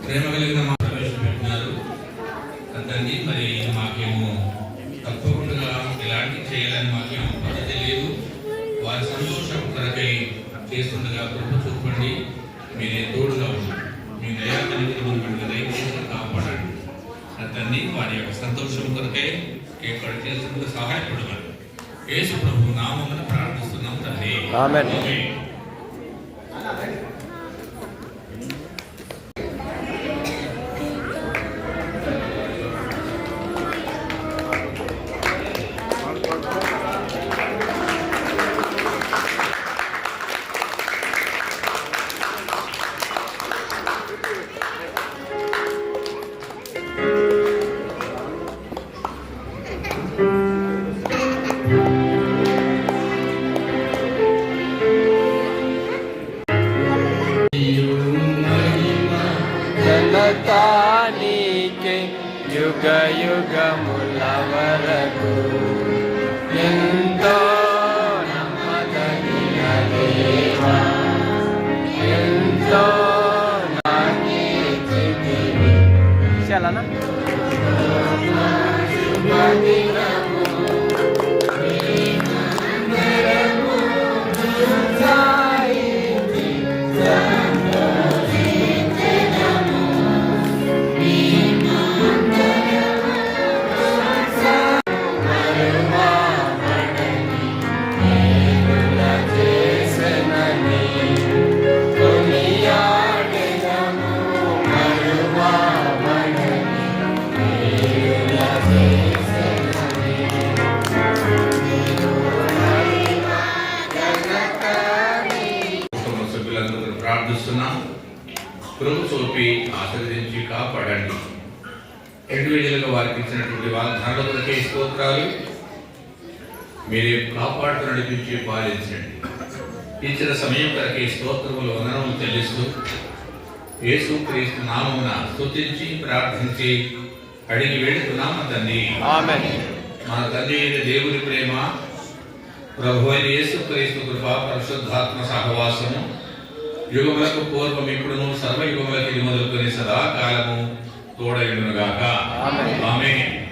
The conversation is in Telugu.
ప్రేమ కలిగిన మా ప్రవేశపెట్టినారు తండ్రి. మరి మాకేమో తప్పకుండా ఇలాంటి చేయాలని మాకేమో పద్ధతి లేదు. వారి సంతోషం కొరకై చేస్తుండగా కృప చూపండి. మీరే తోడుగా ఉండండి. మీ దయచేసి కాపాడండి తండ్రి. వారి యొక్క సంతోషం కొరకై ఏర్పాటు చేస్తున్నందుకు సహాయపడగలరు. యేసు ప్రభు నామమున ప్రార్థిస్తున్నాం తండ్రి. ఆమేన్. ఘనతానికే యుగ యుగముల వరకు ఎంతో నమ్మదగిన దేవా, ఎంతో నాకీర్తివి. చాలనా? ప్రార్థిస్తున్నాం. కృప చూపి ఆశీర్వదించి కాపాడండి. ఇండివిజువల్గా వారికి ఇచ్చినటువంటి వాగ్దానాల కొరకే స్తోత్రాలు. మీరే కాపాడుతూ నడిపించి పాలించండి. ఇచ్చిన సమయం కొరకే స్తోత్రములు వందనములు చెల్లిస్తూ యేసుక్రీస్తు నామమున స్తుతించి ప్రార్థించి అడిగి వేడుతున్నాము తండ్రి. ఆమేన్. మన తండ్రి అయిన దేవుని ప్రేమ, ప్రభు అయిన యేసుక్రీస్తు కృప, పరిశుద్ధాత్మ సహవాసము యుగములకు పూర్వం ఇప్పుడును సర్వయుగములకి మొదలుకొని సదాకాలము తోడయుడునుగాక. ఆమేన్.